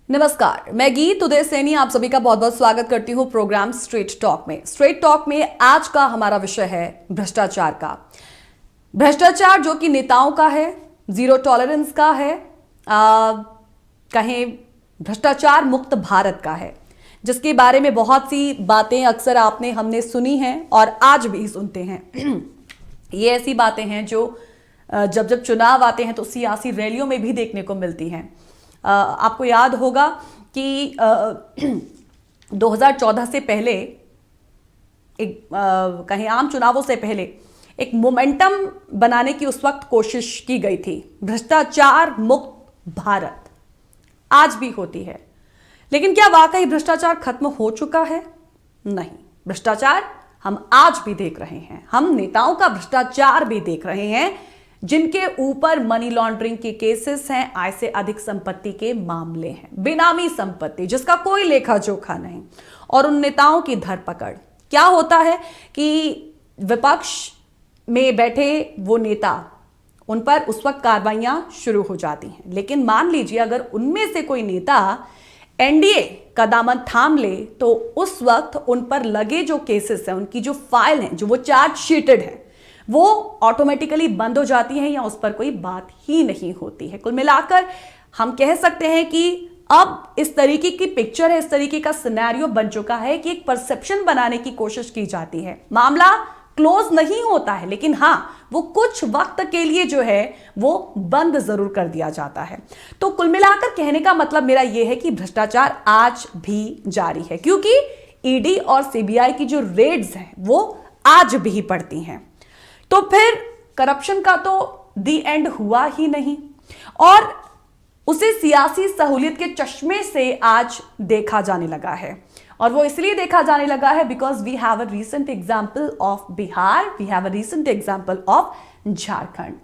नमस्कार, मैं गीत उदय सैनी आप सभी का बहुत बहुत स्वागत करती हूँ प्रोग्राम स्ट्रेट टॉक में। स्ट्रेट टॉक में आज का हमारा विषय है भ्रष्टाचार का। भ्रष्टाचार जो कि नेताओं का है, जीरो टॉलरेंस का है, कहें भ्रष्टाचार मुक्त भारत का है, जिसके बारे में बहुत सी बातें अक्सर हमने सुनी हैं और आज भी सुनते हैं। ये ऐसी बातें हैं जो जब जब चुनाव आते हैं तो सियासी रैलियों में भी देखने को मिलती हैं। आपको याद होगा कि 2014 से पहले कहीं आम चुनावों से पहले एक मोमेंटम बनाने की उस वक्त कोशिश की गई थी, भ्रष्टाचार मुक्त भारत। आज भी होती है, लेकिन क्या वाकई भ्रष्टाचार खत्म हो चुका है? नहीं, भ्रष्टाचार हम आज भी देख रहे हैं। हम नेताओं का भ्रष्टाचार भी देख रहे हैं, जिनके ऊपर मनी लॉन्ड्रिंग के केसेस हैं, आय से अधिक संपत्ति के मामले हैं, बेनामी संपत्ति जिसका कोई लेखा जोखा नहीं, और उन नेताओं की धरपकड़। क्या होता है कि विपक्ष में बैठे वो नेता, उन पर उस वक्त कार्रवाइयां शुरू हो जाती हैं, लेकिन मान लीजिए अगर उनमें से कोई नेता एनडीए का दामन थाम ले तो उस वक्त उन पर लगे जो केसेस हैं, उनकी जो फाइल है, जो वो चार्जशीटेड है, वो ऑटोमेटिकली बंद हो जाती है या उस पर कोई बात ही नहीं होती है। कुल मिलाकर हम कह सकते हैं कि अब इस तरीके की पिक्चर है, इस तरीके का सिनेरियो बन चुका है कि एक परसेप्शन बनाने की कोशिश की जाती है। मामला क्लोज नहीं होता है, लेकिन हां, वो कुछ वक्त के लिए जो है वो बंद जरूर कर दिया जाता है। तो कुल मिलाकर कहने का मतलब मेरा यह है कि भ्रष्टाचार आज भी जारी है, क्योंकि ईडी और सीबीआई की जो रेड्स हैं वो आज भी पड़ती हैं। तो फिर करप्शन का तो दी एंड हुआ ही नहीं, और उसे सियासी सहूलियत के चश्मे से आज देखा जाने लगा है। और वो इसलिए देखा जाने लगा है because we have a recent example of Bihar, we have a recent example of Jharkhand.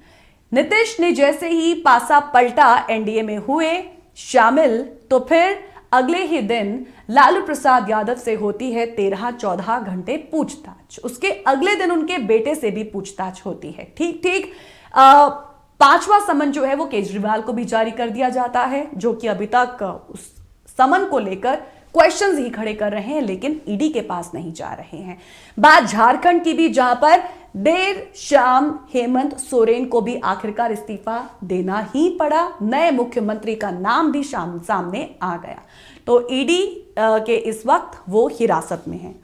Nitish ने जैसे ही पासा पलटा, एनडीए में हुए शामिल, तो फिर अगले ही दिन लालू प्रसाद यादव से होती है 13-14 घंटे पूछताछ। उसके अगले दिन उनके बेटे से भी पूछताछ होती है। ठीक पांचवा समन जो है वो केजरीवाल को भी जारी कर दिया जाता है, जो कि अभी तक उस समन को लेकर क्वेश्चंस ही खड़े कर रहे हैं, लेकिन ईडी के पास नहीं जा रहे हैं। बात झारखंड की भी, जहां पर देर शाम हेमंत सोरेन को भी आखिरकार इस्तीफा देना ही पड़ा। नए मुख्यमंत्री का नाम भी सामने आ गया। तो ईडी के इस वक्त वो हिरासत में है।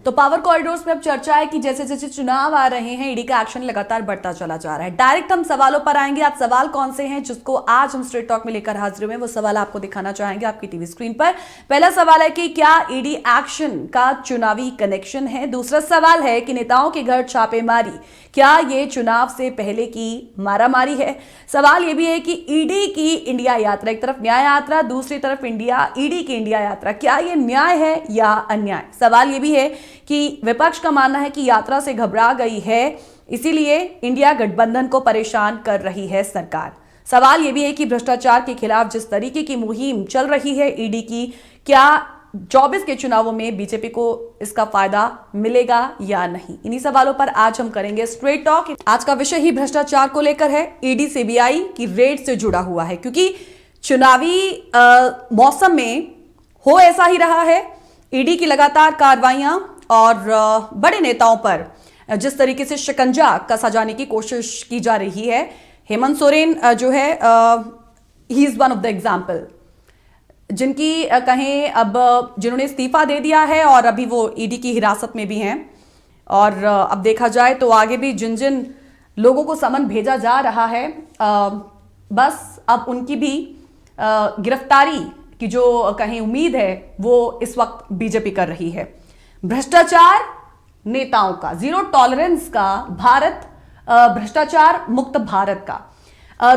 तो पावर कॉरिडोर्स में अब चर्चा है कि जैसे जैसे चुनाव आ रहे हैं, ईडी का एक्शन लगातार बढ़ता चला जा रहा है। डायरेक्ट हम सवालों पर आएंगे। आज सवाल कौन से हैं जिसको आज हम स्ट्रेट टॉक में लेकर हाजिर हुए, वो सवाल आपको दिखाना चाहेंगे आपकी टीवी स्क्रीन पर। पहला सवाल है कि क्या ईडी एक्शन का चुनावी कनेक्शन है? दूसरा सवाल है कि नेताओं के घर छापेमारी, क्या ये चुनाव से पहले की मारामारी है? सवाल यह भी है कि ईडी की इंडिया यात्रा, एक तरफ न्याय यात्रा, दूसरी तरफ ईडी की इंडिया यात्रा, क्या यह न्याय है या अन्याय? सवाल यह भी है कि विपक्ष का मानना है कि यात्रा से घबरा गई है, इसीलिए इंडिया गठबंधन को परेशान कर रही है सरकार। सवाल यह भी है कि भ्रष्टाचार के खिलाफ जिस तरीके की मुहिम चल रही है ईडी की, क्या 24 के चुनावों में बीजेपी को इसका फायदा मिलेगा या नहीं? इन्हीं सवालों पर आज हम करेंगे स्ट्रेट टॉक। आज का विषय ही भ्रष्टाचार को लेकर है, ईडी सीबीआई की रेड से जुड़ा हुआ है, क्योंकि चुनावी मौसम में हो ऐसा ही रहा है। ईडी की लगातार कार्रवाइयां और बड़े नेताओं पर जिस तरीके से शिकंजा कसा जाने की कोशिश की जा रही है, हेमंत सोरेन जो है he is one of the example, जिनकी कहें अब जिन्होंने इस्तीफा दे दिया है और अभी वो ईडी की हिरासत में भी हैं। और अब देखा जाए तो आगे भी जिन जिन लोगों को समन भेजा जा रहा है, बस अब उनकी भी गिरफ्तारी की जो कहीं उम्मीद है वो इस वक्त बीजेपी कर रही है। भ्रष्टाचार नेताओं का, जीरो टॉलरेंस का भारत, भ्रष्टाचार मुक्त भारत का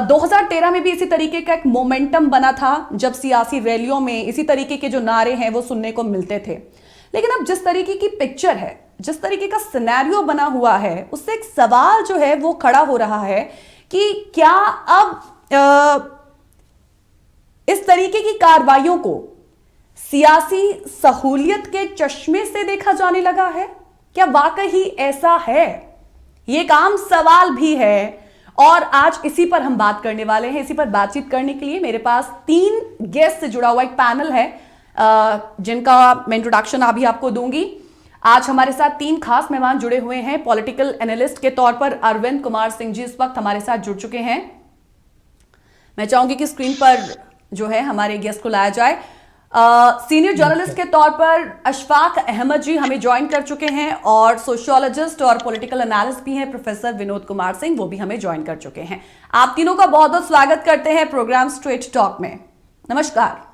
2013 में भी इसी तरीके का एक मोमेंटम बना था, जब सियासी रैलियों में इसी तरीके के जो नारे हैं वो सुनने को मिलते थे। लेकिन अब जिस तरीके की पिक्चर है, जिस तरीके का सिनेरियो बना हुआ है, उससे एक सवाल जो है वो खड़ा हो रहा है कि क्या अब इस तरीके की कार्रवाइयों को सियासी सहूलियत के चश्मे से देखा जाने लगा है? क्या वाकई ऐसा है? ये एक आम सवाल भी है और आज इसी पर हम बात करने वाले हैं। इसी पर बातचीत करने के लिए मेरे पास 3 गेस्ट से जुड़ा हुआ एक पैनल है, जिनका मैं इंट्रोडक्शन अभी आपको दूंगी। आज हमारे साथ 3 खास मेहमान जुड़े हुए हैं। पॉलिटिकल एनालिस्ट के तौर पर अरविंद कुमार सिंह जी इस वक्त हमारे साथ जुड़ चुके हैं। मैं चाहूंगी कि स्क्रीन पर जो है हमारे गेस्ट को लाया जाए। सीनियर जर्नलिस्ट के तौर पर अशफाक अहमद जी हमें ज्वाइन कर चुके हैं, और सोशियोलॉजिस्ट और पॉलिटिकल एनालिस्ट भी हैं प्रोफेसर विनोद कुमार सिंह, वो भी हमें ज्वाइन कर चुके हैं। आप तीनों का बहुत बहुत स्वागत करते हैं प्रोग्राम स्ट्रेट टॉक में। नमस्कार।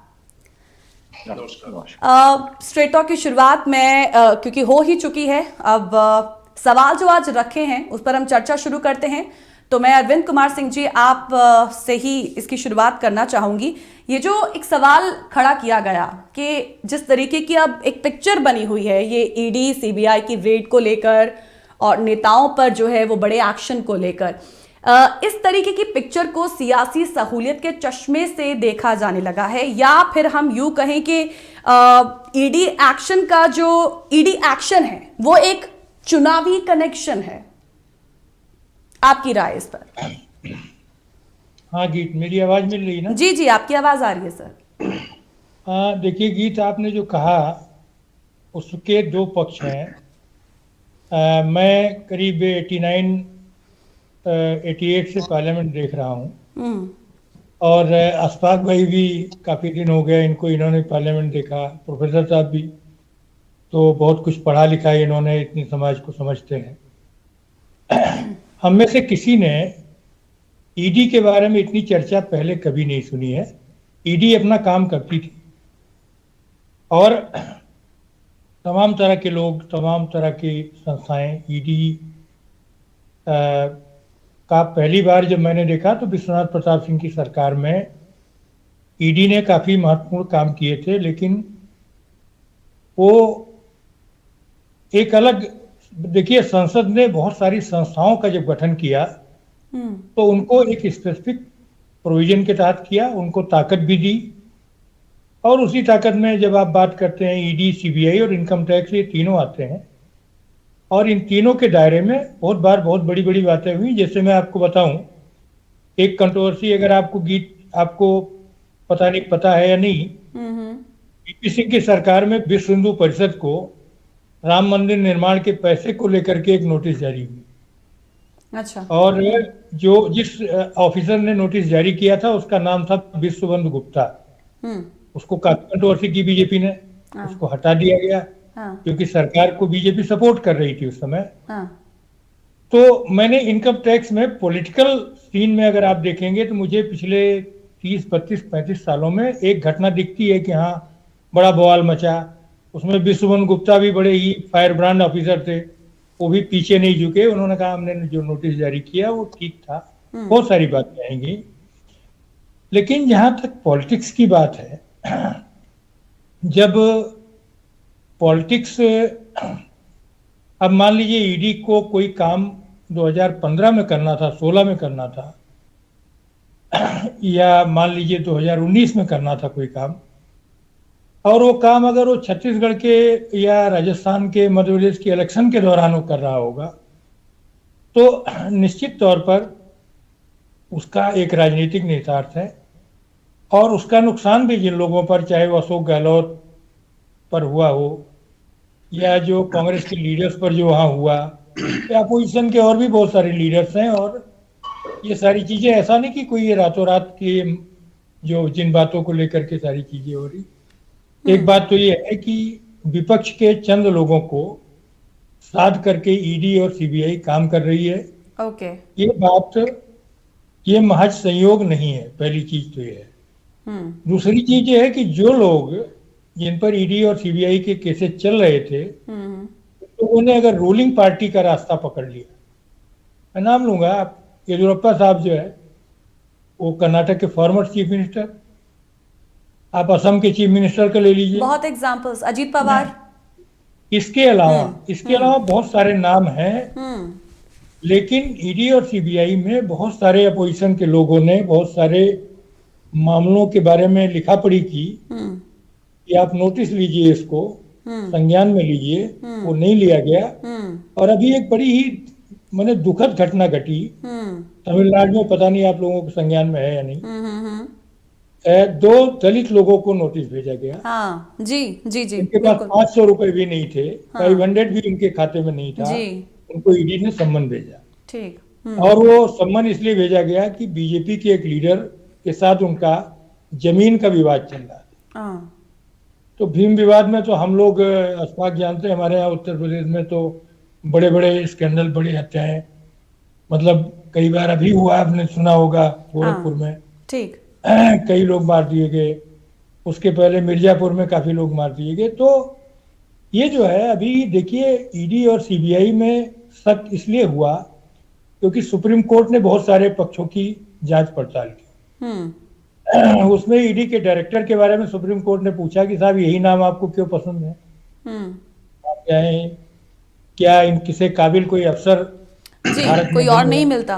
स्ट्रेट टॉक की शुरुआत में क्योंकि हो ही चुकी है, अब सवाल जो आज रखे हैं उस पर हम चर्चा शुरू करते हैं। तो मैं अरविंद कुमार सिंह जी आप से ही इसकी शुरुआत करना चाहूंगी। ये जो एक सवाल खड़ा किया गया कि जिस तरीके की अब एक पिक्चर बनी हुई है ये ईडी सीबीआई की रेड को लेकर और नेताओं पर जो है वो बड़े एक्शन को लेकर, इस तरीके की पिक्चर को सियासी सहूलियत के चश्मे से देखा जाने लगा है, या फिर हम यूं कहें कि ईडी एक्शन का जो ईडी एक्शन है वो एक चुनावी कनेक्शन है। आपकी राय इस पर? हाँ गीत, मेरी आवाज मिल रही है ना? जी जी, आपकी आवाज आ रही है सर। देखिए गीत, आपने जो कहा उसके 2 पक्ष हैं। मैं करीब 88 से पार्लियामेंट देख रहा हूँ, और अशफाक भाई भी काफ़ी दिन हो गए इनको, इन्होंने पार्लियामेंट देखा। प्रोफेसर साहब भी तो बहुत कुछ पढ़ा लिखा है इन्होंने, इतनी समाज को समझते हैं। हम में से किसी ने ईडी के बारे में इतनी चर्चा पहले कभी नहीं सुनी है। ईडी अपना काम करती थी और तमाम तरह के लोग, तमाम तरह की संस्थाएं ईडी का पहली बार जब मैंने देखा तो विश्वनाथ प्रताप सिंह की सरकार में ईडी ने काफ़ी महत्वपूर्ण काम किए थे, लेकिन वो एक अलग, देखिए संसद ने बहुत सारी संस्थाओं का जब गठन किया तो उनको एक स्पेसिफिक प्रोविजन के तहत किया, उनको ताकत भी दी, और उसी ताकत में जब आप बात करते हैं ईडी, सीबीआई और इनकम टैक्स, ये तीनों आते हैं, और इन तीनों के दायरे में बहुत बार बहुत बड़ी बड़ी बातें हुई। जैसे मैं आपको बताऊं, एक कंट्रोवर्सी, अगर आपको गीत, आपको पता नहीं पता है या नहीं, वीपी सिंह की सरकार में विश्व हिंदू परिषद को राम मंदिर निर्माण के पैसे को लेकर के एक नोटिस जारी हुई। अच्छा। और जिस ऑफिसर ने नोटिस जारी किया था उसका नाम था विश्वबंधु गुप्ता। उसको काफी कंट्रोवर्सी की बीजेपी ने, उसको हटा दिया गया, क्योंकि सरकार को बीजेपी सपोर्ट कर रही थी उस समय। तो मैंने इनकम टैक्स में पॉलिटिकल सीन में अगर आप देखेंगे तो मुझे पिछले 30, 32, 35 सालों में एक घटना दिखती है कि हाँ बड़ा बवाल मचा। उसमें विश्वबंधु गुप्ता भी बड़े ही फायर ब्रांड ऑफिसर थे, वो भी पीछे नहीं झुके, उन्होंने कहा हमने जो नोटिस जारी किया वो ठीक था। बहुत सारी बातें आएंगी, लेकिन जहां तक पॉलिटिक्स की बात है, जब पॉलिटिक्स, अब मान लीजिए ईडी को कोई काम 2015 में करना था, 16 में करना था, या मान लीजिए 2019 में करना था कोई काम, और वो काम अगर वो छत्तीसगढ़ के या राजस्थान के, मध्य प्रदेश के इलेक्शन के दौरान वो कर रहा होगा, तो निश्चित तौर पर उसका एक राजनीतिक निहितार्थ है, और उसका नुकसान भी जिन लोगों पर, चाहे वो अशोक गहलोत पर हुआ हो या जो कांग्रेस के लीडर्स पर जो वहाँ हुआ, या अपोजिशन के और भी बहुत सारे लीडर्स हैं, और ये सारी चीज़ें, ऐसा नहीं कि कोई ये रातों रात की जो जिन बातों को लेकर के सारी चीज़ें हो रही। एक बात तो ये है कि विपक्ष के चंद लोगों को साध करके ईडी और सीबीआई काम कर रही है। ओके। ये बात, ये महज संयोग नहीं है, पहली चीज तो ये है। दूसरी चीज ये है कि जो लोग, जिन पर ईडी और सीबीआई के केसेस चल रहे थे, तो उन्होंने अगर रूलिंग पार्टी का रास्ता पकड़ लिया, मैं नाम लूंगा, आप येदियुरप्पा साहब जो है वो कर्नाटक के फॉर्मर चीफ मिनिस्टर, आप असम के चीफ मिनिस्टर का ले लीजिए, बहुत एग्जांपल्स, अजीत पवार। इसके अलावा बहुत सारे नाम हैं, लेकिन ईडी और सीबीआई में बहुत सारे अपोजिशन के लोगों ने बहुत सारे मामलों के बारे में लिखा पढ़ी की कि आप नोटिस लीजिए, इसको संज्ञान में लीजिए, वो नहीं लिया गया। और अभी एक बड़ी ही मैंने दुखद घटना घटी तमिलनाडु में, पता नहीं आप लोगों के संज्ञान में है या नहीं। दो दलित लोगों को नोटिस भेजा गया। हाँ जी जी जी, उनके पास बिल्कुल। 500 रुपए भी नहीं थे, हाँ 500 भी उनके खाते में नहीं था। जी, उनको ईडी ने सम्मन भेजा, ठीक। और वो सम्मन इसलिए भेजा गया कि बीजेपी के एक लीडर के साथ उनका जमीन का विवाद चल रहा था। हाँ तो भीम विवाद में तो हम लोग अस्पाक जानते हैं, हमारे यहाँ उत्तर प्रदेश में तो बड़े बड़े स्कैंडल, बड़ी हत्याएं, मतलब कई बार अभी हुआ, आपने सुना होगा गोरखपुर में ठीक। कई लोग मार दिए गए। उसके पहले मिर्जापुर में काफी लोग मार दिए गए। तो ये जो है, अभी देखिए ईडी और सीबीआई में शक इसलिए हुआ क्योंकि सुप्रीम कोर्ट ने बहुत सारे पक्षों की जांच पड़ताल की। उसमें ईडी के डायरेक्टर के बारे में सुप्रीम कोर्ट ने पूछा कि साहब यही नाम आपको क्यों पसंद है, आप क्या है, क्या इन किसी काबिल कोई अफसर जी, भारत में कोई और नहीं है? मिलता।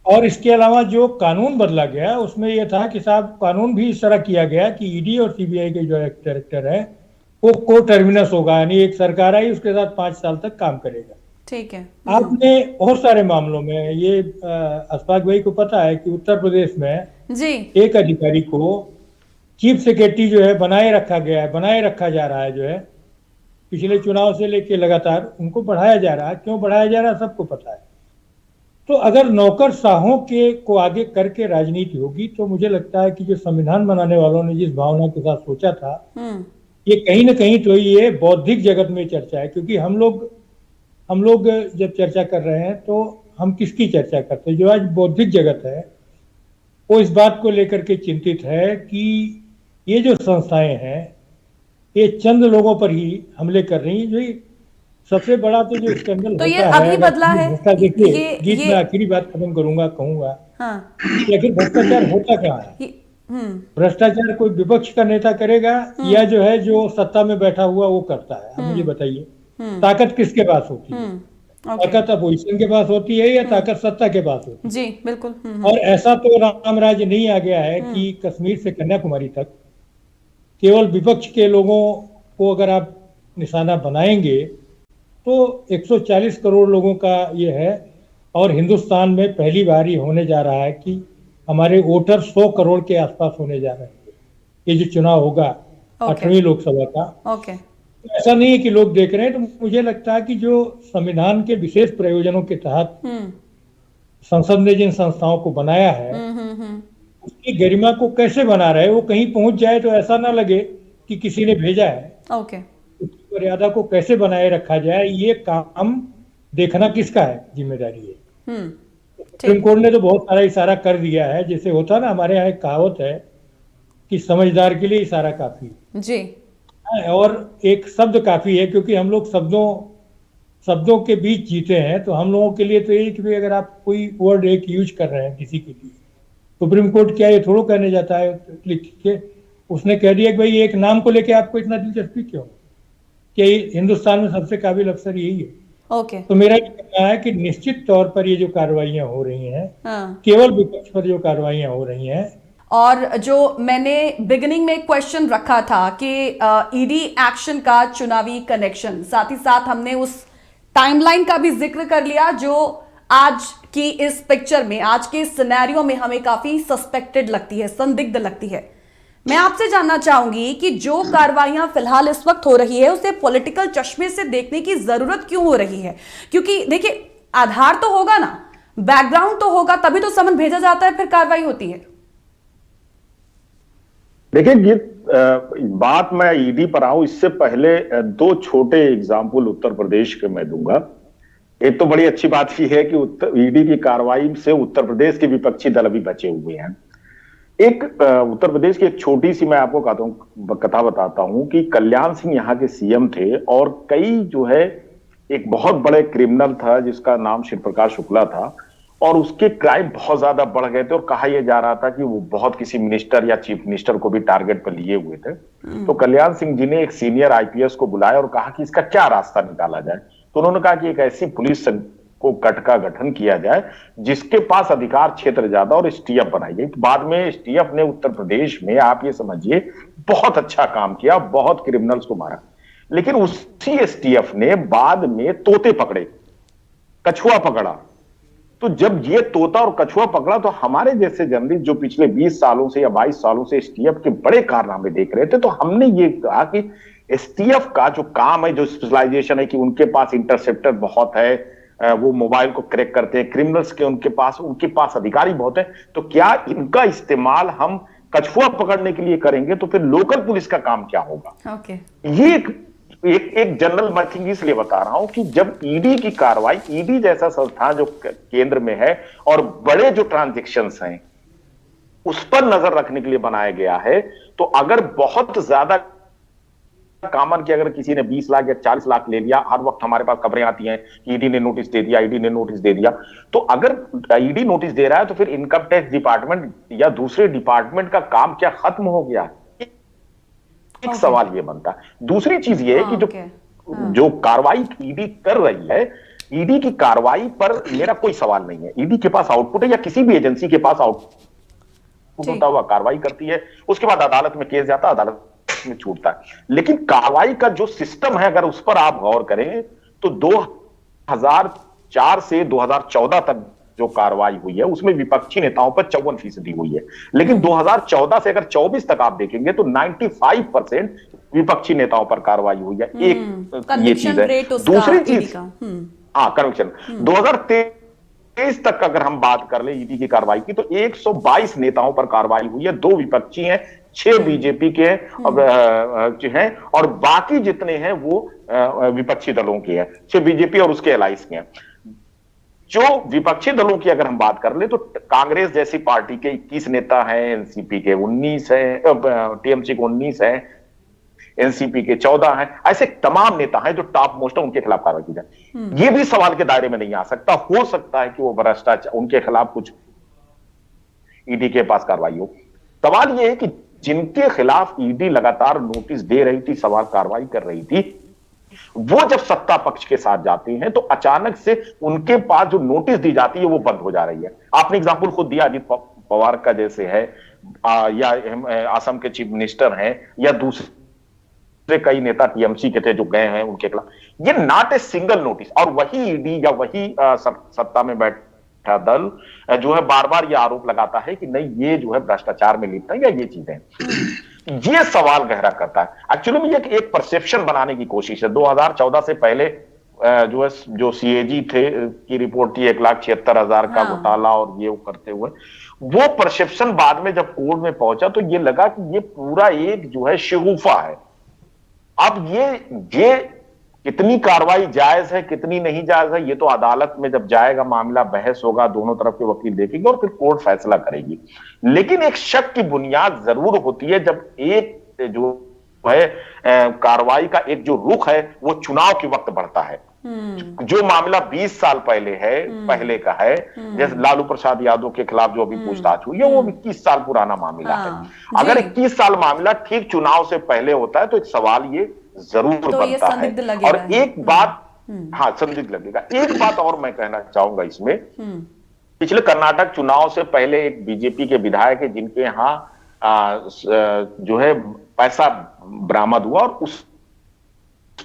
और इसके अलावा जो कानून बदला गया उसमें यह था कि साहब कानून भी इस तरह किया गया कि ईडी और सीबीआई के जो डायरेक्टर है वो को टर्मिनस होगा, यानी एक सरकार आई उसके साथ 5 साल तक काम करेगा। ठीक है। आपने बहुत सारे मामलों में ये अशफाक भाई को पता है कि उत्तर प्रदेश में जी एक अधिकारी को चीफ सेक्रेटरी जो है बनाए रखा गया है, बनाए रखा जा रहा है, जो है पिछले चुनाव से लेके लगातार उनको बढ़ाया जा रहा है। क्यों बढ़ाया जा रहा है सबको पता है। तो अगर नौकरशाहों के को आगे करके राजनीति होगी तो मुझे लगता है कि जो संविधान बनाने वालों ने जिस भावना के साथ सोचा था, ये कहीं ना कहीं तो ये बौद्धिक जगत में चर्चा है। क्योंकि हम लोग जब चर्चा कर रहे हैं तो हम किसकी चर्चा करते हैं? जो आज बौद्धिक जगत है वो इस बात को लेकर के चिंतित है कि ये जो संस्थाएं हैं ये चंद लोगों पर ही हमले कर रही हैं। जो सबसे बड़ा तो जो स्कैंडल तो होता ये है, अभी बदला है देखिए गीत में आखिरी बात खत्म करूंगा, कहूंगा कि आखिर भ्रष्टाचार होता क्या है? भ्रष्टाचार कोई विपक्ष का नेता करेगा या जो है जो सत्ता में बैठा हुआ वो करता है? अब मुझे बताइए, ताकत किसके पास होती है? ताकत अपोजिशन के पास होती है या ताकत सत्ता के पास होती है? जी बिल्कुल। और ऐसा तो राम राज्य नहीं आ गया है कि कश्मीर से कन्याकुमारी तक केवल विपक्ष के लोगों को अगर आप निशाना बनाएंगे तो 140 करोड़ लोगों का ये है। और हिंदुस्तान में पहली बार ये होने जा रहा है कि हमारे वोटर 100 करोड़ के आसपास होने जा रहे हैं। ये जो चुनाव होगा 8वीं लोकसभा का, ऐसा नहीं है कि लोग देख रहे हैं। तो मुझे लगता है कि जो संविधान के विशेष प्रयोजनों के तहत संसद ने जिन संस्थाओं को बनाया है उसकी गरिमा को कैसे बना रहे, वो कहीं पहुंच जाए तो ऐसा ना लगे कि किसी ने भेजा है। उसकी मर्यादा को कैसे बनाए रखा जाए, ये काम देखना किसका है, जिम्मेदारी है। सुप्रीम कोर्ट ने तो बहुत सारा इशारा कर दिया है। जैसे होता ना, हमारे यहाँ एक कहावत है कि समझदार के लिए इशारा काफी जी, और एक शब्द काफी है। क्योंकि हम लोग शब्दों के बीच जीते हैं। तो हम लोगों के लिए तो ये कि भाई अगर आप कोई वर्ड एक यूज कर रहे हैं किसी के लिए, सुप्रीम कोर्ट क्या ये थोड़ा कहने जाता है लिख के, उसने कह दिया कि भाई एक नाम को लेके आपको इतना दिलचस्पी क्यों, क्या हिंदुस्तान में सबसे काबिल अफसर यही है? तो मेरा ये कहना है कि निश्चित तौर पर ये जो कार्रवाइयां हो रही हैं, केवल विपक्ष पर जो कार्रवाइयां हो रही हैं। और जो मैंने बिगिनिंग में एक क्वेश्चन रखा था कि ईडी एक्शन का चुनावी कनेक्शन, साथ ही साथ हमने उस टाइमलाइन का भी जिक्र कर लिया जो आज की इस पिक्चर में, आज के सिनेरियो में हमें काफी सस्पेक्टेड लगती है, संदिग्ध लगती है। मैं आपसे जानना चाहूंगी कि जो कार्रवाइयां फिलहाल इस वक्त हो रही है उसे पॉलिटिकल चश्मे से देखने की जरूरत क्यों हो रही है? क्योंकि देखिए, आधार तो होगा ना, बैकग्राउंड तो होगा, तभी तो समन भेजा जाता है, फिर कार्रवाई होती है। देखिए गीत, बात मैं ईडी पर आऊं इससे पहले दो छोटे एग्जाम्पल उत्तर प्रदेश के मैं दूंगा। एक तो बड़ी अच्छी बात ही है कि ईडी की कार्रवाई से उत्तर प्रदेश के विपक्षी दल अभी बचे हुए हैं। एक उत्तर प्रदेश की एक छोटी सी मैं आपको कथा बताता हूं कि कल्याण सिंह यहाँ के सीएम थे और कई जो है एक बहुत बड़े क्रिमिनल था जिसका नाम शिव प्रकाश शुक्ला था और उसके क्राइम बहुत ज्यादा बढ़ गए थे और कहा यह जा रहा था कि वो बहुत किसी मिनिस्टर या चीफ मिनिस्टर को भी टारगेट पर लिए हुए थे। तो कल्याण सिंह जी ने एक सीनियर आईपीएस को बुलाया और कहा कि इसका क्या रास्ता निकाला जाए। तो उन्होंने कहा कि एक ऐसी पुलिस को गठ का गठन किया जाए जिसके पास अधिकार क्षेत्र ज्यादा और एसटीएफ बनाई गई। बाद में एसटीएफ ने उत्तर प्रदेश में आप ये समझिए बहुत अच्छा काम किया, बहुत क्रिमिनल्स को मारा। लेकिन उसी एसटीएफ ने बाद में तोते पकड़े कछुआ पकड़ा। तो जब ये तोता और कछुआ पकड़ा तो हमारे जैसे जर्नलिस्ट जो पिछले 20 सालों से या 22 सालों से एसटीएफ के बड़े कारनामे देख रहे थे, तो हमने ये कहा कि एसटीएफ का जो काम है, जो स्पेशलाइजेशन है कि उनके पास इंटरसेप्टर बहुत है, वो मोबाइल को क्रैक करते हैं, क्रिमिनल्स के उनके पास अधिकारी बहुत है, तो क्या इनका इस्तेमाल हम कछुआ पकड़ने के लिए करेंगे तो फिर लोकल पुलिस का काम क्या होगा? ओके। ये एक जनरल मैं थिंग इसलिए बता रहा हूं कि जब ईडी की कार्रवाई, ईडी जैसा संस्थान जो केंद्र में है और बड़े जो ट्रांजैक्शंस हैं उस पर नजर रखने के लिए बनाया गया है, तो अगर बहुत ज्यादा कॉमन कि अगर किसी ने 20 लाख या 40 लाख ले लिया, हर वक्त हमारे पास खबरें आती हैं कि ईडी ने नोटिस दे दिया, ईडी ने नोटिस दे दिया, तो अगर ईडी नोटिस दे रहा है तो फिर इनकम टैक्स डिपार्टमेंट या दूसरे डिपार्टमेंट का काम क्या खत्म हो गया? एक सवाल ये बनता है। दूसरी चीज ये है कि जो कार्रवाई ईडी कर रही है, ईडी की कार्रवाई पर मेरा कोई सवाल नहीं है। ईडी के पास आउटपुट है या किसी भी एजेंसी के पास आउटपुट होता हुआ कार्रवाई करती है, उसके बाद अदालत में केस जाता है, अदालत में छूटता है। लेकिन कार्रवाई का जो सिस्टम है अगर उस पर आप गौर करें तो 2004 से 2014 तक जो कार्रवाई हुई है उसमें विपक्षी नेताओं पर 54% हुई है। लेकिन 2014 से अगर 24 तक आप देखेंगे तो 95% विपक्षी नेताओं पर कार्रवाई हुई है। एक ये चीज है। दूसरी चीज, हाँ, कन्विक्शन 2023 तक अगर हम बात कर ले ईडी की कार्रवाई की तो 122 नेताओं पर कार्रवाई हुई है, 2 विपक्षी हैं, 6 बीजेपी के हैं और बाकी जितने हैं वो विपक्षी दलों के हैं, 6 बीजेपी और उसके एलाइंस के हैं। जो विपक्षी दलों की अगर हम बात कर ले तो कांग्रेस जैसी पार्टी के 21 नेता हैं, एनसीपी के 19 हैं, टीएमसी के 19 हैं, एनसीपी के 14 हैं, ऐसे तमाम नेता हैं जो टॉप मोस्ट है, उनके खिलाफ कार्रवाई की जाए। ये भी सवाल के दायरे में नहीं आ सकता। हो सकता है कि वो भ्रष्टाचार, उनके खिलाफ कुछ ईडी के पास कार्रवाई हो। सवाल यह है कि जिनके खिलाफ ईडी लगातार नोटिस दे रही थी, सवाल कार्रवाई कर रही थी, वो जब सत्ता पक्ष के साथ जाते हैं तो अचानक से उनके पास जो नोटिस दी जाती है वो बंद हो जा रही है। आपने एग्जाम्पल खुद दिया, अजित पवार का जैसे है, या असम के चीफ मिनिस्टर हैं, या दूसरे कई नेता टीएमसी के थे जो गए हैं उनके खिलाफ। ये नॉट ए सिंगल नोटिस, और वही ईडी या वही सत्ता में बैठा दल जो है बार बार ये आरोप लगाता है कि नहीं ये जो है भ्रष्टाचार में लिप्त है या ये चीजें। ये सवाल गहरा करता है। एक्चुअली में ये एक परसेप्शन बनाने की कोशिश है। 2014 से पहले जो है जो सीएजी थे की रिपोर्ट थी 1,76,000 का घोटाला और ये करते हुए, वो परसेप्शन बाद में जब कोर्ट में पहुंचा तो ये लगा कि ये पूरा एक जो है शगुफा है। अब ये कितनी कार्रवाई जायज है कितनी नहीं जायज है, ये तो अदालत में जब जाएगा मामला, बहस होगा, दोनों तरफ के वकील देखेंगे और फिर कोर्ट फैसला करेगी। लेकिन एक शक की बुनियाद जरूर होती है जब एक जो है कार्रवाई का एक जो रुख है वो चुनाव के वक्त बढ़ता है। जो मामला 20 साल पहले का है, जैसे लालू प्रसाद यादव के खिलाफ जो अभी पूछताछ हुई है वो 21 साल पुराना मामला है। अगर 21 साल मामला ठीक चुनाव से पहले होता है तो एक सवाल ये जरूर तो बनता है। और एक बात, हाँ, संदिग्ध लगेगा। एक बात और मैं कहना चाहूंगा इसमें, पिछले कर्नाटक चुनाव से पहले एक बीजेपी के विधायक है जिनके यहाँ जो है पैसा बरामद हुआ, और उस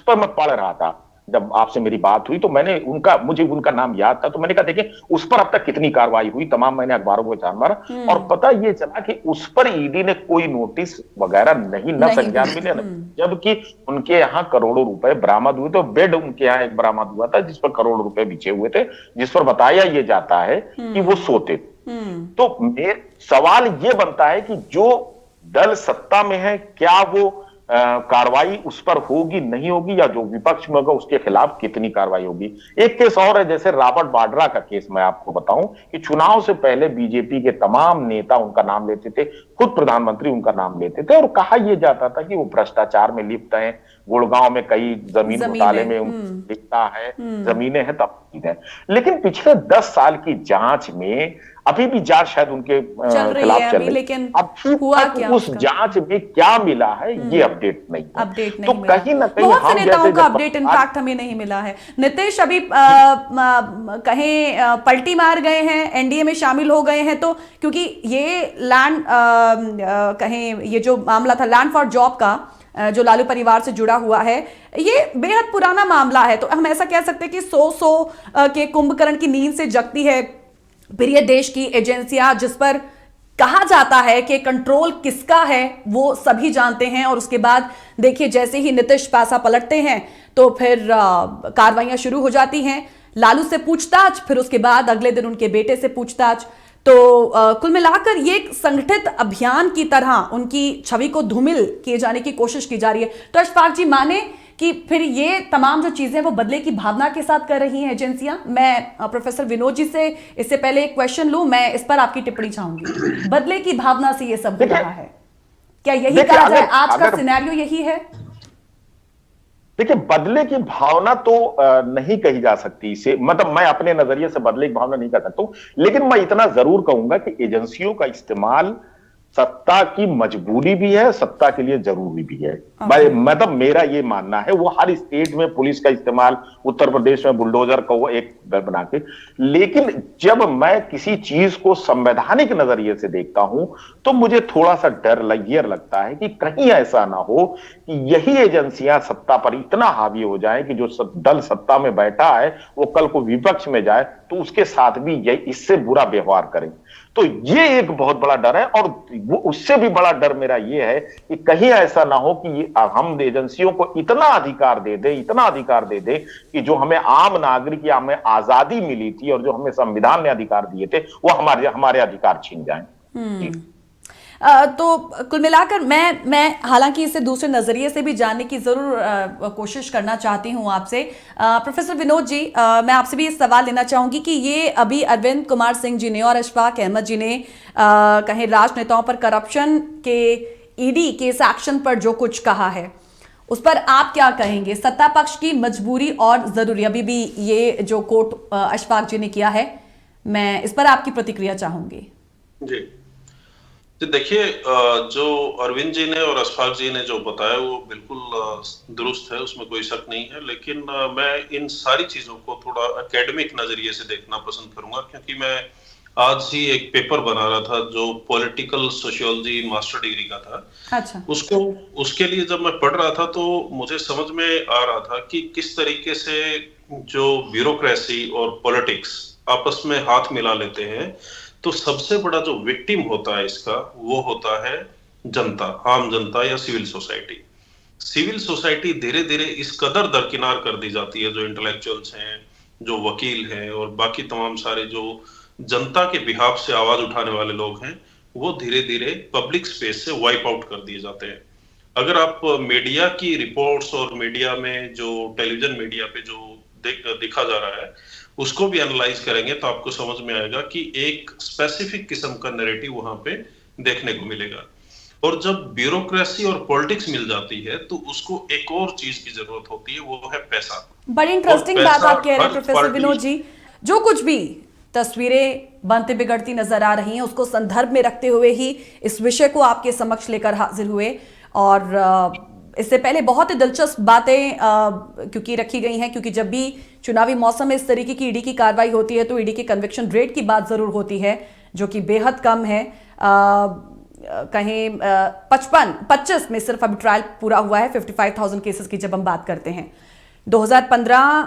पर मैं पढ़ रहा था जब आपसे मेरी बात हुई तो मुझे उनका नाम याद था, तो मैंने कहा देखिए उस पर अब तक कितनी कार्रवाई हुई, तमाम मैंने अखबारों को जान मारा और पता ये चला कि उस पर ईडी ने कोई नोटिस वगैरह न संज्ञान मिले, जबकि उनके यहाँ करोड़ों रुपए बरामद हुए। तो बेड उनके यहाँ एक बरामद हुआ था जिस पर करोड़ रुपए बिछे हुए थे, जिस पर बताया ये जाता है कि वो सोते थे। तो मेरा सवाल ये बनता है कि जो दल सत्ता में है क्या वो कार्रवाई उस पर होगी नहीं होगी, या जो विपक्ष में होगा उसके खिलाफ कितनी कार्रवाई होगी। एक केस और है, जैसे रॉबर्ट वाड्रा का केस मैं आपको बताऊं कि चुनाव से पहले बीजेपी के तमाम नेता उनका नाम लेते थे, खुद प्रधानमंत्री उनका नाम लेते थे और कहा यह जाता था कि वो भ्रष्टाचार में लिप्त हैं, गुड़गांव में कई जमीन घोटाले में दिखता है, जमीनें हैं तब है। लेकिन पिछले 10 साल की जांच में अभी भी जांच शायद उनके खिलाफ चल रही है, लेकिन अब हुआ क्या, उस जांच में क्या मिला है ये अपडेट नहीं है। तो कहीं ना कहीं बहुत से नेताओं का अपडेट इनफैक्ट हमें नहीं मिला है। नीतीश अभी कहीं पलटी मार गए हैं, एनडीए में शामिल हो गए हैं, तो क्योंकि ये लैंड कहें ये जो मामला था लैंड फॉर जॉब का, जो लालू परिवार से जुड़ा हुआ है, ये बेहद पुराना मामला है। तो हम ऐसा कह सकते हैं कि 100 के कुंभकर्ण की नींद से जगती है फिर ये देश की एजेंसियां, जिस पर कहा जाता है कि कंट्रोल किसका है वो सभी जानते हैं। और उसके बाद देखिए, जैसे ही नीतीश पासा पलटते हैं तो फिर कार्रवाइयां शुरू हो जाती हैं। लालू से पूछताछ, फिर उसके बाद अगले दिन उनके बेटे से पूछताछ। तो कुल मिलाकर ये एक संगठित अभियान की तरह उनकी छवि को धूमिल किए जाने की कोशिश की जा रही है। तो अशफाक जी माने कि फिर ये तमाम जो चीजें वो बदले की भावना के साथ कर रही हैं एजेंसियां। मैं प्रोफेसर विनोद जी से इससे पहले एक क्वेश्चन लूं, मैं इस पर आपकी टिप्पणी चाहूंगी। बदले की भावना से ये सब हो रहा है, क्या यही कहा जाए? आज का सिनेरियो यही है? देखिए, बदले की भावना तो नहीं कही जा सकती इसे, मतलब मैं अपने नजरिए से बदले की भावना नहीं कर सकता हूं, लेकिन मैं इतना जरूर कहूंगा कि एजेंसियों का इस्तेमाल सत्ता की मजबूरी भी है, सत्ता के लिए जरूरी भी है। मतलब मेरा ये मानना है, वो हर स्टेट में पुलिस का इस्तेमाल, उत्तर प्रदेश में बुलडोजर को वो एक डर बना के, लेकिन जब मैं किसी चीज को संवैधानिक नजरिए से देखता हूं तो मुझे थोड़ा सा डर लगता है कि कहीं ऐसा ना हो कि यही एजेंसियां सत्ता पर इतना हावी हो जाए कि जो दल सत्ता में बैठा है वो कल को विपक्ष में जाए तो उसके साथ भी इससे बुरा व्यवहार करें। तो ये एक बहुत बड़ा डर है। और वो उससे भी बड़ा डर मेरा ये है कि कहीं ऐसा ना हो कि हम एजेंसियों को इतना अधिकार दे दे कि जो हमें आम नागरिक या हमें आजादी मिली थी और जो हमें संविधान ने अधिकार दिए थे वो हमारे अधिकार छीन जाएं। तो कुल मिलाकर मैं हालांकि इसे दूसरे नजरिए से भी जानने की जरूर कोशिश करना चाहती हूं आपसे। प्रोफेसर विनोद जी, मैं आपसे भी ये सवाल लेना चाहूंगी कि ये अभी अरविंद कुमार सिंह जी ने और अशफाक अहमद जी ने कहीं राजनेताओं पर करप्शन के ईडी केस एक्शन पर जो कुछ कहा है उस पर आप क्या कहेंगे? सत्ता पक्ष की मजबूरी और जरूरी, अभी भी ये जो कोर्ट अशफाक जी ने किया है, मैं इस पर आपकी प्रतिक्रिया चाहूंगी। जी तो देखिए, जो अरविंद जी ने और अशफाक जी ने जो बताया वो बिल्कुल दुरुस्त है, उसमें कोई शक नहीं है। लेकिन मैं इन सारी चीजों को थोड़ा एकेडमिक नजरिए से देखना पसंद करूंगा, क्योंकि मैं आज ही एक पेपर बना रहा था जो पॉलिटिकल सोशियोलॉजी मास्टर डिग्री का था। अच्छा। उसके लिए जब मैं पढ़ रहा था तो मुझे समझ में आ रहा था कि किस तरीके से जो ब्यूरोक्रेसी और पॉलिटिक्स आपस में हाथ मिला लेते हैं, तो सबसे बड़ा जो विक्टिम होता है इसका वो होता है जनता, आम जनता या सिविल सोसाइटी। सिविल सोसाइटी धीरे धीरे इस कदर दरकिनार कर दी जाती है, जो इंटेलेक्चुअल्स हैं, जो वकील हैं और बाकी तमाम सारे जो जनता के बिहाफ से आवाज उठाने वाले लोग हैं, वो धीरे धीरे पब्लिक स्पेस से वाइप आउट कर दिए जाते हैं। अगर आप मीडिया की रिपोर्ट्स और मीडिया में जो टेलीविजन मीडिया पे जो दिखा जा रहा है उसको भी एनालाइज करेंगे तो आपको समझ में आएगा कि एक स्पेसिफिक किस्म का नैरेटिव वहां पे देखने को मिलेगा। और जब ब्यूरोक्रेसी और पॉलिटिक्स मिल जाती है तो उसको एक और चीज की जरूरत होती है, वो है पैसा। बड़ी इंटरेस्टिंग बात आप कह रहे हैं प्रोफेसर विनोद जी। जो कुछ भी तस्वीरें बनती बिगड़ती नजर आ रही हैं उसको संदर्भ में रखते हुए ही इस विषय को आपके समक्ष लेकर हाजिर हुए। और इससे पहले बहुत ही दिलचस्प बातें क्योंकि रखी गई हैं, क्योंकि जब भी चुनावी मौसम में इस तरीके की ईडी की कार्रवाई होती है तो ईडी की कन्विक्शन रेट की बात जरूर होती है, जो कि बेहद कम है। कहीं 25 में सिर्फ अभी ट्रायल पूरा हुआ है 55,000 केसेस की जब हम बात करते हैं। 2015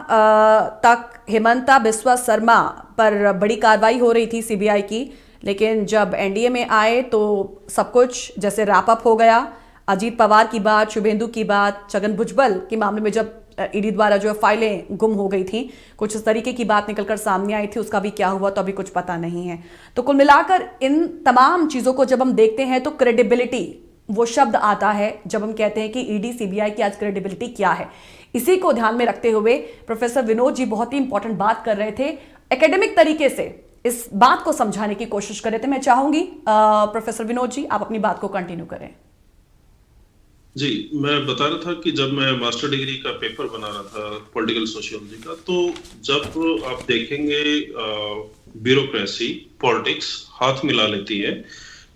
तक हेमंता बिस्वा शर्मा पर बड़ी कार्रवाई हो रही थी सीबीआई की, लेकिन जब एनडीए में आए तो सब कुछ जैसे रैप अप हो गया। अजीत पवार की बात, शुभेंदु की बात, छगन भुजबल के मामले में जब ईडी द्वारा जो फाइलें गुम हो गई थी, कुछ इस तरीके की बात निकलकर सामने आई थी, उसका भी क्या हुआ तो अभी कुछ पता नहीं है। तो कुल मिलाकर इन तमाम चीजों को जब हम देखते हैं तो क्रेडिबिलिटी वो शब्द आता है जब हम कहते हैं कि ईडी सीबीआई की आज क्रेडिबिलिटी क्या है। इसी को ध्यान में रखते हुए प्रोफेसर विनोद जी बहुत ही इंपॉर्टेंट बात कर रहे थे, एकेडमिक तरीके से इस बात को समझाने की कोशिश कर रहे थे। मैं चाहूंगी प्रोफेसर विनोद जी आप अपनी बात को कंटिन्यू करें। जी, मैं बता रहा था कि जब मैं मास्टर डिग्री का पेपर बना रहा था पॉलिटिकल सोशियोलॉजी का, तो जब आप देखेंगे ब्यूरोक्रेसी पॉलिटिक्स हाथ मिला लेती है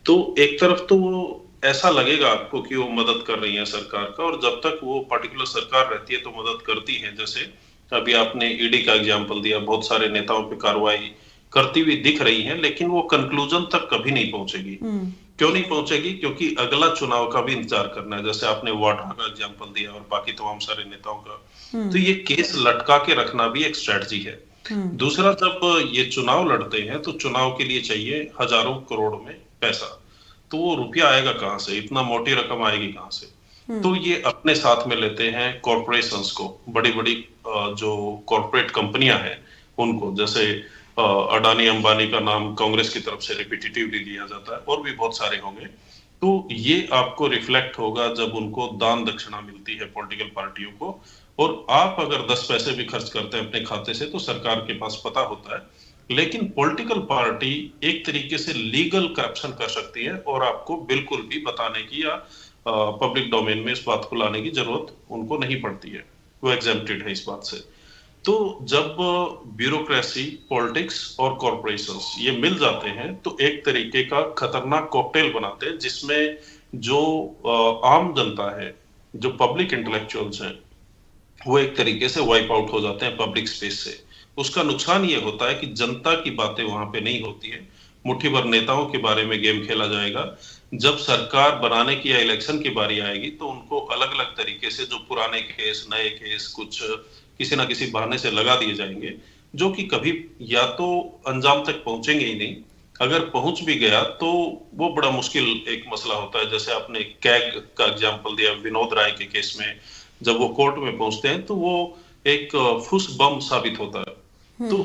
तो एक तरफ तो वो ऐसा लगेगा आपको कि वो मदद कर रही है सरकार का, और जब तक वो पर्टिकुलर सरकार रहती है तो मदद करती है। जैसे अभी आपने ईडी का एग्जांपल दिया, बहुत सारे नेताओं पे कार्रवाई करती हुई दिख रही है, लेकिन वो कंक्लूजन तक कभी नहीं पहुंचेगी। क्यों नहीं पहुंचेगी? क्योंकि अगला चुनाव का भी इंतजार करना है, जैसे आपने वाड्रा का एग्जांपल दिया और बाकी तमाम सारे नेताओं का। तो ये केस लटका के रखना भी एक स्ट्रेटजी है। दूसरा, जब ये चुनाव लड़ते हैं तो चुनाव के लिए चाहिए हजारों करोड़ में पैसा, तो वो रुपया आएगा कहां से? इतना मोटी रकम आएगी कहां से? तो ये अपने साथ में लेते हैं कॉरपोरेशंस को, बड़ी बड़ी जो कॉरपोरेट कंपनियां हैं उनको, जैसे अडानी अंबानी का नाम कांग्रेस की तरफ से रिपीटेटिवली लिया जाता है, और भी बहुत सारे होंगे। तो ये आपको रिफ्लेक्ट होगा जब उनको दान दक्षिणा मिलती है पॉलिटिकल पार्टियों को, और आप अगर 10 पैसे भी खर्च करते हैं अपने खाते से तो सरकार के पास पता होता है। लेकिन पॉलिटिकल पार्टी एक तरीके से लीगल करप्शन कर सकती है, और आपको बिल्कुल भी बताने की या पब्लिक डोमेन में इस बात को लाने की जरूरत उनको नहीं पड़ती है, वो एग्जेम्प्टेड है इस बात से। तो जब ब्यूरोक्रेसी, पॉलिटिक्स और कॉरपोरेशंस ये मिल जाते हैं तो एक तरीके का खतरनाक कॉकटेल बनाते हैं, जिसमें जो आम जनता है, जो पब्लिक इंटेलेक्चुअल्स हैं, वो एक तरीके से वाइप आउट हो जाते हैं पब्लिक स्पेस से। उसका नुकसान ये होता है कि जनता की बातें वहां पे नहीं होती है, मुट्ठी भर नेताओं के बारे में गेम खेला जाएगा। जब सरकार बनाने की या इलेक्शन की बारी आएगी तो उनको अलग अलग तरीके से जो पुराने केस, नए केस, कुछ किसी ना किसी बहाने से लगा दिए जाएंगे, जो कि कभी या तो अंजाम तक पहुंचेंगे ही नहीं, अगर पहुंच भी गया तो वो बड़ा मुश्किल एक मसला होता है। जैसे आपने कैग का एग्जांपल दिया, विनोद राय के केस में जब वो कोर्ट में पहुंचते हैं तो वो एक फुस बम साबित होता है। तो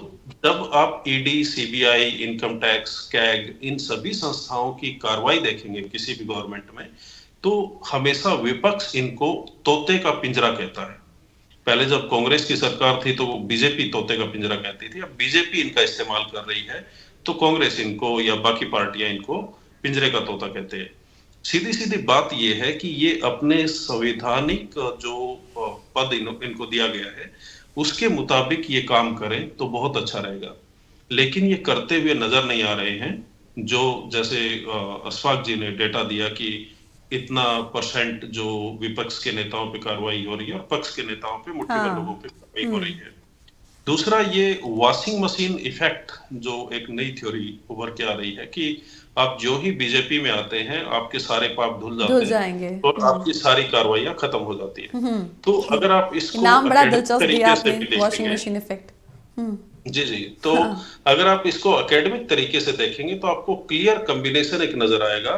जब आप ED, CBI, income tax, CAG, इन सभी संस्थाओं की कार्रवाई देखेंगे किसी भी गवर्नमेंट में, तो हमेशा विपक्ष इनको तोते का पिंजरा कहता है। पहले जब कांग्रेस की सरकार थी तो बीजेपी तोते का पिंजरा कहती थी, अब बीजेपी इनका इस्तेमाल कर रही है तो कांग्रेस इनको या बाकी पार्टियां इनको पिंजरे का तोता कहते हैं। सीधी सीधी बात यह है कि ये अपने संवैधानिक जो पद इनको दिया गया है उसके मुताबिक ये काम करें तो बहुत अच्छा रहेगा, लेकिन ये करते हुए नजर नहीं आ रहे हैं। जो जैसे अशफाक जी ने डेटा दिया कि इतना % जो विपक्ष के नेताओं पे कार्रवाई हो रही है और पक्ष के नेताओं पे, मुट्ठी भर लोगों पे कार्रवाई हो रही है। दूसरा, ये वॉशिंग मशीन इफेक्ट जो एक नई थ्योरी उभर के आ रही है कि आप जो ही बीजेपी में आते हैं आपके सारे पाप धुल जाते हैं और आपकी सारी कार्रवाइयां खत्म हो जाती है। तो अगर आप इसको नाम बड़ा दिलचस्प दिया आपने, वॉशिंग मशीन इफेक्ट। जी जी, तो अगर आप इसको एकेडमिक तरीके से देखेंगे तो आपको क्लियर कॉम्बिनेशन एक नजर आएगा,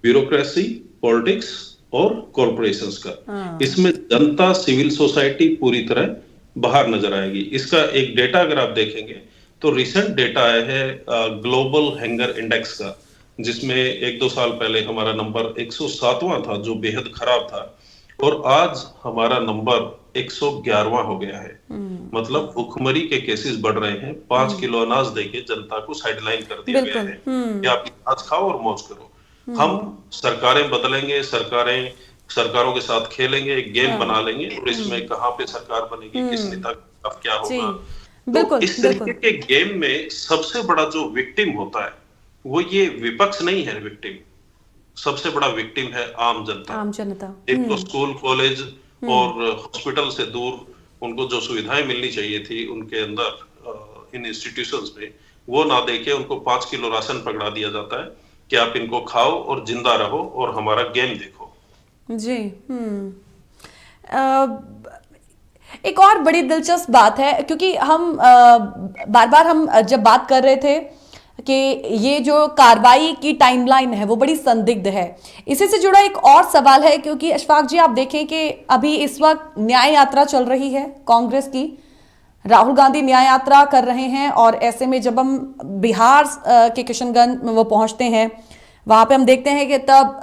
ब्यूरोक्रेसी, पॉलिटिक्स और कॉरपोरेशंस का। इसमें जनता, सिविल सोसाइटी पूरी तरह बाहर नजर आएगी। इसका एक डेटा अगर आप देखेंगे तो रिसेंट डेटा आया है ग्लोबल हैंगर इंडेक्स का, जिसमें 1-2 साल पहले हमारा नंबर 107वां था, जो बेहद खराब था, और आज हमारा नंबर 111वां हो गया है। मतलब भुखमरी के केसेस बढ़ रहे हैं। 5 किलो अनाज देके जनता को साइडलाइन कर दिया गया है कि आप अनाज खाओ और मौज करो। हम सरकारें बदलेंगे, सरकारों के साथ खेलेंगे, एक गेम बना लेंगे, और इसमें कहां पे सरकार बनेगी, किस नेता का क्या होगा। तो इस तरीके के गेम में सबसे बड़ा जो विक्टिम होता है वो ये विपक्ष नहीं है, विक्टिम सबसे बड़ा विक्टिम है आम जनता। इनको स्कूल, कॉलेज और हॉस्पिटल से दूर उनको जो सुविधाएं मिलनी चाहिए थी उनके अंदर इन इंस्टीट्यूशंस में, वो ना देके उनको 5 किलो राशन पकड़ा दिया जाता है कि आप इनको खाओ और जिंदा रहो और हमारा गेम देखो। जी। एक और बड़ी दिलचस्प बात है, क्योंकि हम बार बार हम जब बात कर रहे थे कि ये जो कार्रवाई की टाइमलाइन है वो बड़ी संदिग्ध है, इसी से जुड़ा एक और सवाल है, क्योंकि अशफाक जी आप देखें कि अभी इस वक्त न्याय यात्रा चल रही है कांग्रेस की, राहुल गांधी न्याय यात्रा कर रहे हैं, और ऐसे में जब हम बिहार के किशनगंज में वो पहुंचते हैं वहां पे हम देखते हैं कि तब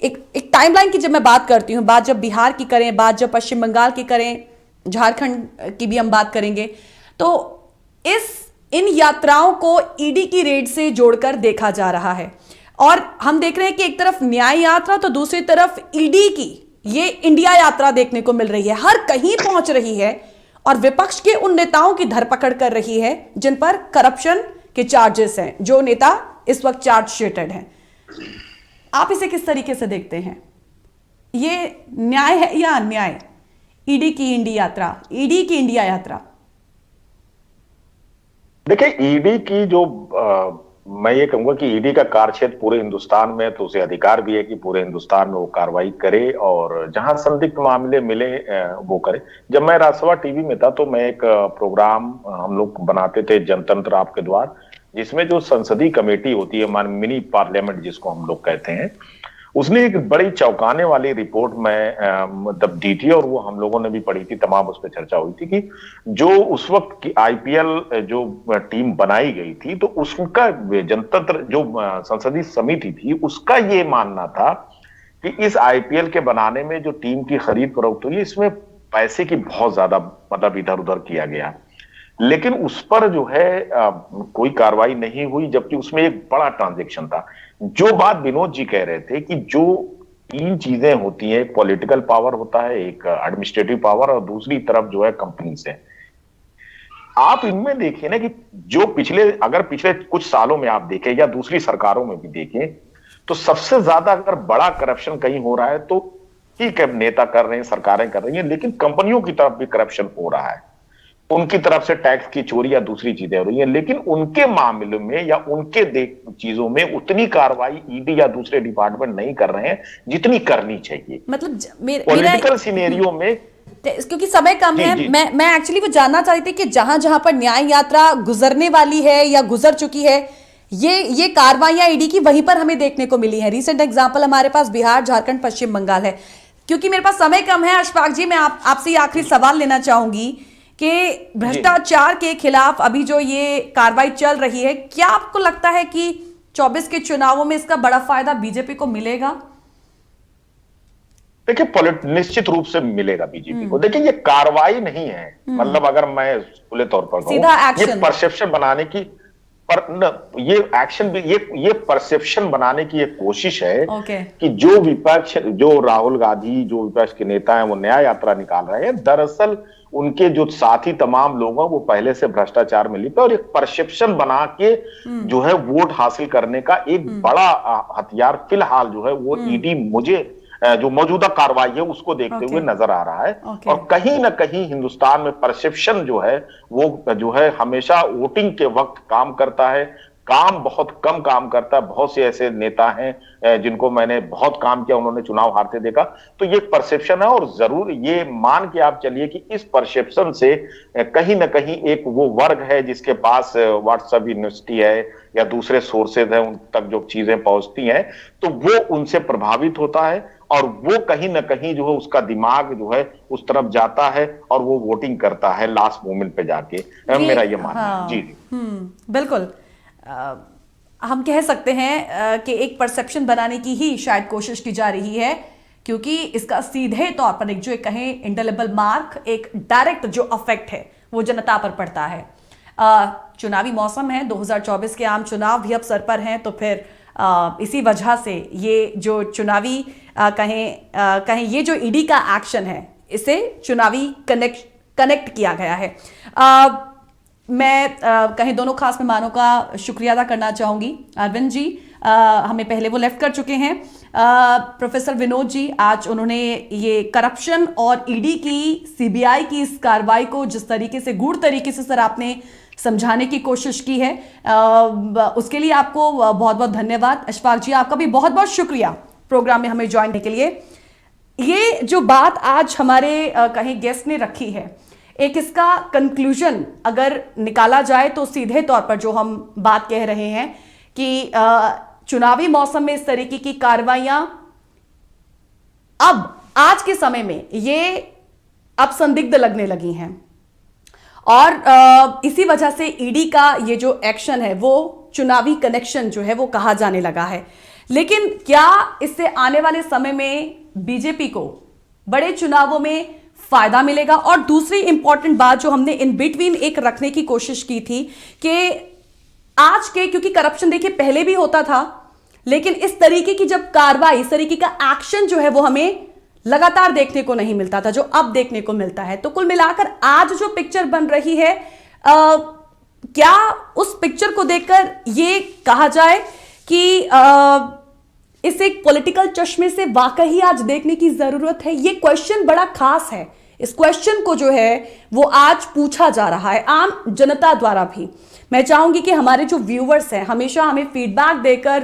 एक टाइमलाइन की जब मैं बात करती हूँ, बात जब बिहार की करें, बात जब पश्चिम बंगाल की करें, झारखंड की भी हम बात करेंगे, तो इन यात्राओं को ईडी की रेड से जोड़कर देखा जा रहा है। और हम देख रहे हैं कि एक तरफ न्याय यात्रा तो दूसरी तरफ ईडी की ये इंडिया यात्रा देखने को मिल रही है, हर कहीं पहुंच रही है, और विपक्ष के उन नेताओं की धरपकड़ कर रही है जिन पर करप्शन के चार्जेस हैं, जो नेता इस वक्त चार्जशीटेड हैं। आप इसे किस तरीके से देखते हैं? ये न्याय है या अन्याय? ईडी की इंडिया यात्रा। देखिए, ईडी की जो मैं ये कहूंगा कि ईडी का कार्यक्षेत्र पूरे हिंदुस्तान में, तो उसे अधिकार भी है कि पूरे हिंदुस्तान में वो कार्रवाई करे और जहां संदिग्ध मामले मिले वो करे। जब मैं राज्यसभा टीवी में था तो मैं एक प्रोग्राम हम लोग बनाते थे, जनतंत्र आपके द्वार, जिसमें जो संसदीय कमेटी होती है, मान मिनी पार्लियामेंट जिसको हम लोग कहते हैं, उसने एक बड़ी चौंकाने वाली रिपोर्ट में मतलब दी थी और वो हम लोगों ने भी पढ़ी थी, तमाम उस पर चर्चा हुई थी कि जो उस वक्त की आईपीएल जो टीम बनाई गई थी, तो उसका जनतंत्र जो संसदीय समिति थी उसका ये मानना था कि इस आईपीएल के बनाने में जो टीम की खरीद फरोख्त हुई, इसमें पैसे की बहुत ज्यादा मतलब इधर उधर किया गया, लेकिन उस पर जो है कोई कार्रवाई नहीं हुई, जबकि उसमें एक बड़ा ट्रांजैक्शन था। जो बात विनोद जी कह रहे थे कि जो तीन चीजें होती हैं, एक पॉलिटिकल पावर होता है, एक एडमिनिस्ट्रेटिव पावर और दूसरी तरफ जो है कंपनी से, आप इनमें देखिए ना कि जो अगर पिछले कुछ सालों में आप देखें या दूसरी सरकारों में भी देखें, तो सबसे ज्यादा अगर बड़ा करप्शन कहीं हो रहा है तो ठीक है, नेता कर रहे हैं, सरकारें कर रही हैं, लेकिन कंपनियों की तरफ भी करप्शन हो रहा है, उनकी तरफ से टैक्स की चोरी या दूसरी चीजें हो रही है, लेकिन उनके मामले में या उनके चीजों में उतनी कार्रवाई ईडी या दूसरे डिपार्टमेंट नहीं कर रहे हैं जितनी करनी चाहिए। मतलब पॉलिटिकल सिनेरियो में, क्योंकि समय कम है, मैं एक्चुअली वो जानना चाहती थी कि जहां जहां पर न्याय यात्रा गुजरने वाली है या गुजर चुकी है, ये कार्रवाइयां ईडी की वहीं पर हमें देखने को मिली है। रिसेंट एग्जांपल हमारे पास बिहार, झारखंड, पश्चिम बंगाल है। क्योंकि मेरे पास समय कम है, अशफाक जी, मैं आपसे आखिरी सवाल लेना चाहूंगी कि भ्रष्टाचार के खिलाफ अभी जो ये कार्रवाई चल रही है, क्या आपको लगता है कि 24 के चुनावों में इसका बड़ा फायदा बीजेपी को मिलेगा? देखिए, निश्चित रूप से मिलेगा बीजेपी को। देखिए, ये कार्रवाई नहीं है, मतलब अगर मैं खुले तौर पर कहूं, ये परसेप्शन बनाने की ये एक्शन भी, ये परसेप्शन बनाने की एक कोशिश है कि जो विपक्ष, जो राहुल गांधी, जो विपक्ष के नेता हैं, वो न्याय यात्रा निकाल रहे हैं, दरअसल उनके जो साथी तमाम लोग हैं वो पहले से भ्रष्टाचार में लिप्त है, और एक परसेप्शन बना के जो है वोट हासिल करने का एक बड़ा हथियार फिलहाल जो है वो ईडी मुझे जो मौजूदा कार्रवाई है उसको देखते हुए नजर आ रहा है। और कहीं ना कहीं हिंदुस्तान में परसेप्शन जो है वो जो है हमेशा वोटिंग के वक्त काम करता है, काम बहुत कम काम करता है। बहुत से ऐसे नेता हैं जिनको मैंने बहुत काम किया, उन्होंने चुनाव हारते देखा। तो ये परसेप्शन है, और जरूर ये मान के आप चलिए कि इस परसेप्शन से कहीं ना कहीं एक वो वर्ग है जिसके पास व्हाट्सएप यूनिवर्सिटी है या दूसरे सोर्सेज है, उन तक जो चीजें पहुंचती हैं, तो वो उनसे प्रभावित होता है, और वो कहीं ना कहीं जो है उसका दिमाग जो है उस तरफ जाता है और वो वोटिंग करता है लास्ट मोमेंट पे जाके। मेरा ये मानना है। जी बिल्कुल, हम कह सकते हैं कि एक परसेप्शन बनाने की ही शायद कोशिश की जा रही है, क्योंकि इसका सीधे तौर पर एक जो कहें इंडेलेबल मार्क, एक डायरेक्ट जो अफेक्ट है वो जनता पर पड़ता है। चुनावी मौसम है, 2024 के आम चुनाव भी अब सर पर हैं, तो फिर इसी वजह से ये जो चुनावी कहें ये जो ईडी का एक्शन है, इसे चुनावी कनेक्ट किया गया है। मैं कहीं दोनों खास मेहमानों का शुक्रिया अदा करना चाहूंगी। अरविंद जी हमें पहले वो लेफ्ट कर चुके हैं, प्रोफेसर विनोद जी आज उन्होंने ये करप्शन और ईडी की, सीबीआई की इस कार्रवाई को जिस तरीके से, गूढ़ तरीके से सर आपने समझाने की कोशिश की है, उसके लिए आपको बहुत बहुत धन्यवाद। अशफाक जी आपका भी बहुत बहुत शुक्रिया प्रोग्राम में हमें ज्वाइन करने के लिए। ये जो बात आज हमारे कहीं गेस्ट ने रखी है, एक इसका कंक्लूजन अगर निकाला जाए तो सीधे तौर पर जो हम बात कह रहे हैं कि चुनावी मौसम में इस तरीके की कार्रवाइयां अब आज के समय में ये अब संदिग्ध लगने लगी हैं, और इसी वजह से ईडी का ये जो एक्शन है वो चुनावी कनेक्शन जो है वो कहा जाने लगा है। लेकिन क्या इससे आने वाले समय में बीजेपी को बड़े चुनावों में फायदा मिलेगा? और दूसरी इंपॉर्टेंट बात जो हमने इन बिटवीन एक रखने की कोशिश की थी कि आज के, क्योंकि करप्शन देखिए पहले भी होता था, लेकिन इस तरीके की जब कार्रवाई, इस तरीके का एक्शन जो है वो हमें लगातार देखने को नहीं मिलता था, जो अब देखने को मिलता है। तो कुल मिलाकर आज जो पिक्चर बन रही है, क्या उस पिक्चर को देखकर ये कहा जाए कि इस एक पॉलिटिकल चश्मे से वाकई आज देखने की जरूरत है? ये क्वेश्चन बड़ा खास है। इस क्वेश्चन को जो है वो आज पूछा जा रहा है आम जनता द्वारा भी। मैं चाहूंगी कि हमारे जो व्यूअर्स हैं हमेशा हमें फीडबैक देकर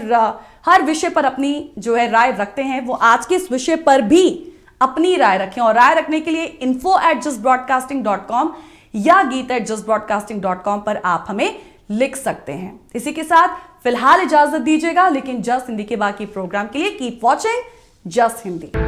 हर विषय पर अपनी जो है राय रखते हैं, वो आज के इस विषय पर भी अपनी राय रखें। और राय रखने के लिए info@justbroadcasting.com या geet@justbroadcasting.com पर आप हमें लिख सकते हैं। इसी के साथ फिलहाल इजाजत दीजिएगा, लेकिन जस्ट हिंदी के बाकी प्रोग्राम के लिए कीप वॉचिंग जस्ट हिंदी।